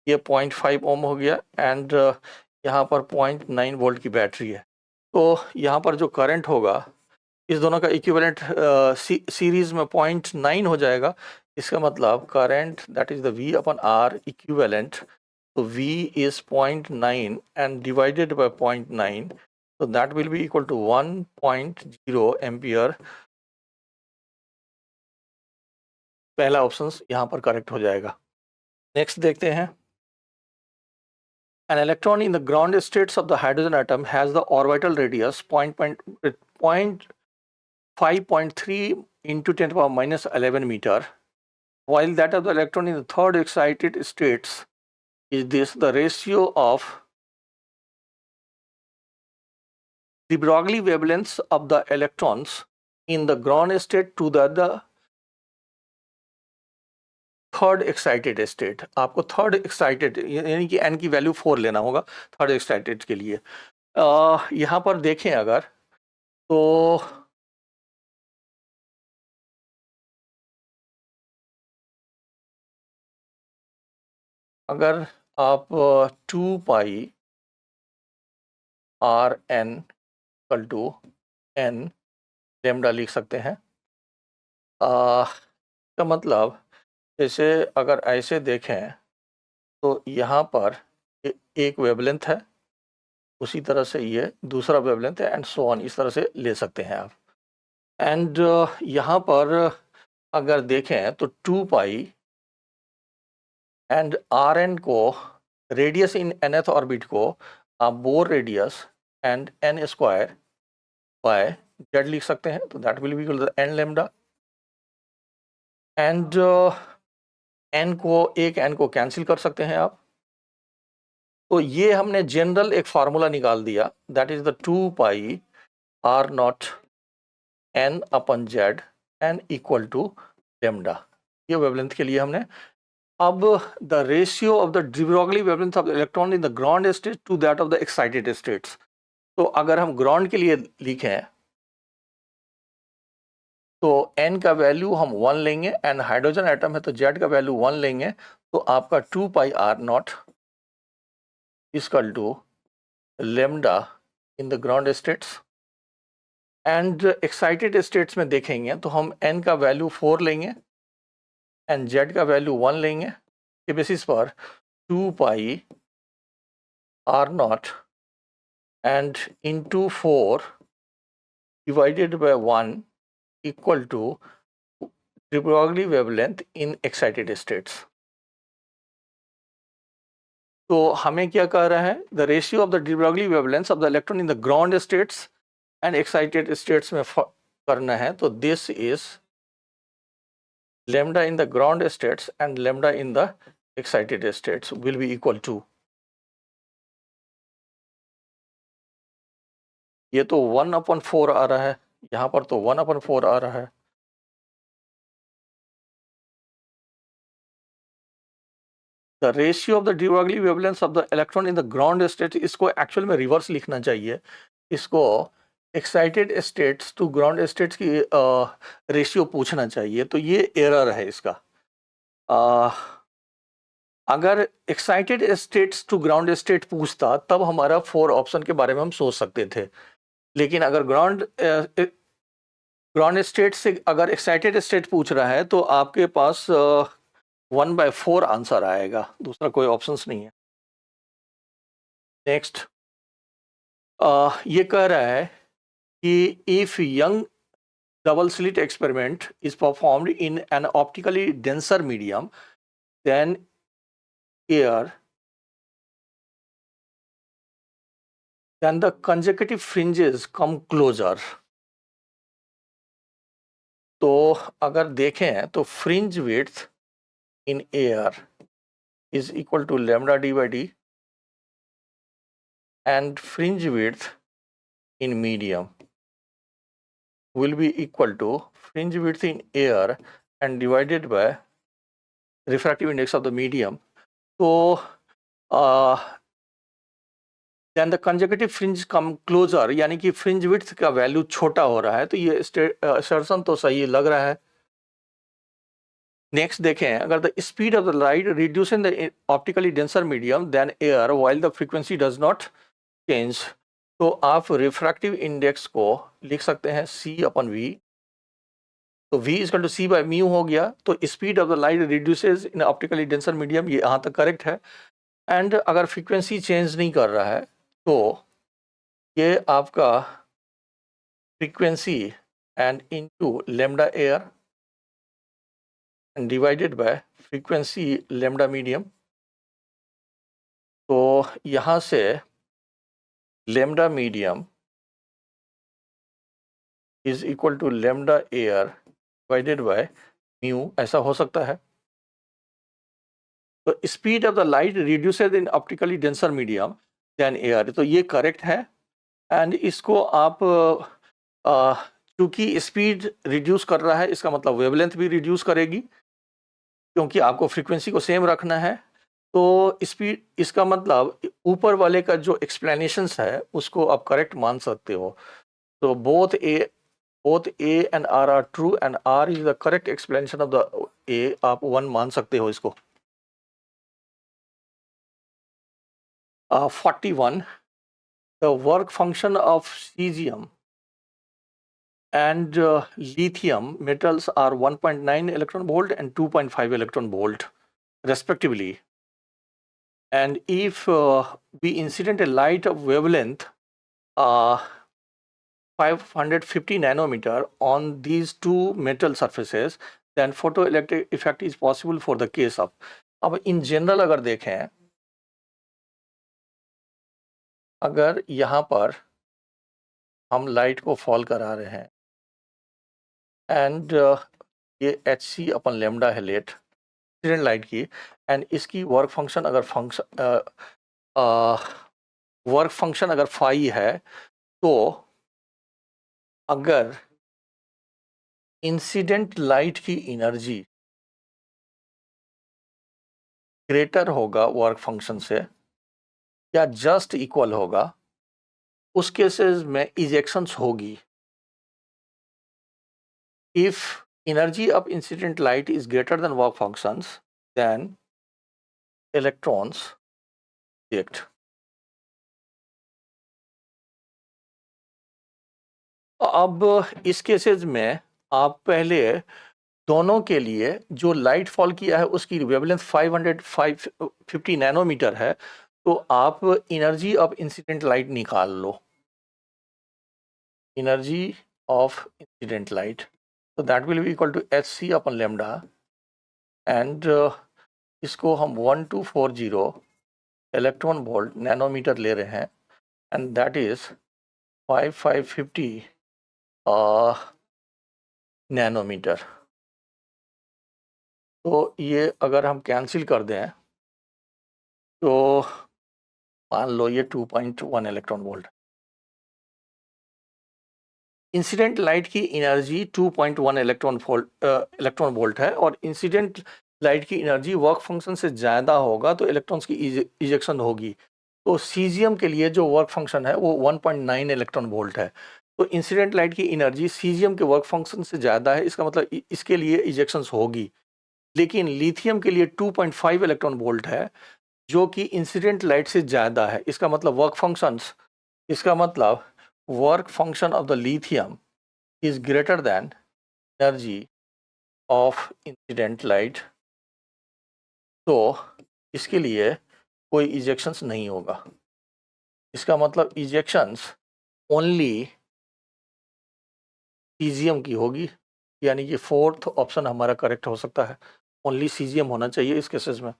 ये 0.5 ओम हो गया एंड यहाँ पर 0.9 वोल्ट की बैटरी है, तो यहाँ पर जो करंट होगा इस दोनों का इक्विवेलेंट सीरीज में 0.9 हो जाएगा। इसका मतलब current that is the V upon R equivalent, तो V is 0.9 and divided by 0.9, तो that will be equal to 1.0 ampere. पहला ऑप्शन यहाँ पर करेक्ट हो जाएगा। नेक्स्ट देखते हैं, an electron in the ground states of the hydrogen atom has the orbital radius 5.3 into 10 to the power minus 11 meter, while that of the electron in the third excited states is this, the ratio of de Broglie wavelengths of the electrons in the ground state to the third excited state. आपको third excited यानी कि n की value 4 लेना होगा third excited के लिए। यहाँ पर देखें अगर तो अगर आप 2 pi r n equal to n lambda लिख सकते हैं, का मतलब जैसे अगर ऐसे देखें तो यहाँ पर एक वेवलेंथ है, उसी तरह से ये दूसरा वेवलेंथ है एंड सो ऑन, इस तरह से ले सकते हैं आप। एंड यहाँ पर अगर देखें तो 2 पाई एंड आर एन को रेडियस इन nth ऑर्बिट को आप Bohr radius and n square by z लिख सकते हैं, तो that will be equal to n lambda and n को कैंसिल कर सकते हैं आप। तो ये हमने जनरल एक फार्मूला निकाल दिया, that is the 2 pi are naught n upon z n equal to lambda, ये वेवलेंथ के लिए हमने। अब the ratio of the de Broglie wavelength of the electron in the ground state to that of the excited states, तो अगर हम ground के लिए लिखें तो n का वैल्यू हम 1 लेंगे एंड हाइड्रोजन एटम है तो z का वैल्यू 1 लेंगे, तो आपका 2 pi are naught equal to lambda in the ground states. And excited states में देखेंगे तो हम n का वैल्यू 4 लेंगे एंड z का वैल्यू 1 लेंगे, के बेसिस पर 2 pi are naught and into 4 divided by 1 equal to de Broglie wavelength in excited states। तो हमें क्या कह रहा है, the ratio of the de Broglie wavelengths of the electron in the ground states and excited states में करना है, तो this is lambda in the ground states and lambda in the excited states will be equal to, ये तो 1/4 आ रहा है, यहाँ पर तो 1/4 आ रहा है। The ratio of the de Broglie wavelength of the electron in the ground state, इसको एक्चुअल में रिवर्स लिखना चाहिए, इसको excited states to ground states की रेशियो पूछना चाहिए, तो ये एरर है इसका। अगर excited states to ground state पूछता तब हमारा 4 ऑप्शन के बारे में हम सोच सकते थे, लेकिन अगर ग्राउंड स्टेट से अगर एक्साइटेड स्टेट पूछ रहा है तो आपके पास 1/4 आंसर आएगा, दूसरा कोई ऑप्शंस नहीं है। नेक्स्ट ये कह रहा है कि if young double slit experiment is performed in an optically denser medium than air, then the consecutive fringes come closer. तो अगर देखें तो fringe width in air is equal to lambda d by d and fringe width in medium will be equal to fringe width in air and divided by refractive index of the medium. So then the consecutive fringe come closer, यानी कि fringe width का value छोटा हो रहा है, तो ये assertion तो सही लग रहा है। नेक्स्ट देखें, अगर the speed of the light reduce in the optically denser medium than air while the frequency does not change, तो आप रिफ्रैक्टिव इंडेक्स को लिख सकते हैं C/V, तो V equal to C by mu हो गया। तो speed of the light reduces in optically denser medium, ये यहाँ तक करेक्ट है। एंड अगर फ्रीक्वेंसी चेंज नहीं कर रहा है तो ये आपका frequency and into lambda air and divided by frequency lambda medium, तो यहाँ से lambda medium is equal to lambda air divided by mu, ऐसा हो सकता है। तो speed of the light reduced in optically denser medium than air, तो ये करेक्ट है। एंड इसको आप चूंकि स्पीड रिड्यूस कर रहा है, इसका मतलब वेवलेंथ भी रिड्यूस करेगी, क्योंकि आपको फ्रीक्वेंसी को सेम रखना है। तो स्पीड, इसका मतलब ऊपर वाले का जो एक्सप्लेनेशंस है उसको आप करेक्ट मान सकते हो। तो both A and R are true and R is the correct explanation of the A, आप 1 मान सकते हो इसको। 41, the work function of cesium and lithium metals are 1.9 electron volt and 2.5 electron volt respectively, and if we incident a light of wavelength 550 nanometer on these two metal surfaces, then photoelectric effect is possible for the case of। अब in general अगर देखें, अगर यहाँ पर हम light को fall करा रहे हैं एंड ये Hc/λ है लेट इंसिडेंट लाइट की, एंड इसकी वर्क फंक्शन अगर फाई है, तो अगर इंसिडेंट लाइट की एनर्जी ग्रेटर होगा वर्क फंक्शन से या जस्ट इक्वल होगा, उस केसेस में इजेक्शंस होगी। If energy of incident light is greater than work functions, then electrons eject। अब इस केसेस में आप पहले दोनों के लिए जो लाइट फॉल किया है उसकी वेवलेंथ 550 नैनोमीटर है, तो आप एनर्जी ऑफ इंसिडेंट लाइट निकाल लो, एनर्जी ऑफ इंसिडेंट लाइट, तो that will be equal to Hc/λ, and इसको हम 1240 इलेक्ट्रॉन वोल्ट नैनोमीटर ले रहे हैं, एंड दैट इज 5550 नैनोमीटर। तो ये अगर हम कैंसिल कर दें तो मान लो ये 2.1 इलेक्ट्रॉन वोल्ट। इंसिडेंट लाइट की एनर्जी 2.1 इलेक्ट्रॉन वोल्ट है और इंसिडेंट लाइट की एनर्जी वर्क फंक्शन से ज़्यादा होगा तो इलेक्ट्रॉन्स की इजेक्शन होगी। तो सीजियम के लिए जो वर्क फंक्शन है वो 1.9 इलेक्ट्रॉन वोल्ट है। तो इंसिडेंट लाइट की एनर्जी सीजियम के वर्क फंक्शन से ज़्यादा है, इसका मतलब इसके लिए इजेक्शंस होगी। लेकिन लिथियम के लिए 2.5 इलेक्ट्रॉन वोल्ट है जो कि इंसिडेंट लाइट से ज़्यादा है। इसका मतलब work function of the lithium is greater than energy of incident light। तो इसके लिए कोई इजेक्शंस नहीं होगा। इसका मतलब इजेक्शंस ओनली सीजियम की होगी, यानी कि फोर्थ ऑप्शन हमारा करेक्ट हो सकता है। ओनली सीजियम होना चाहिए इस केसेस में।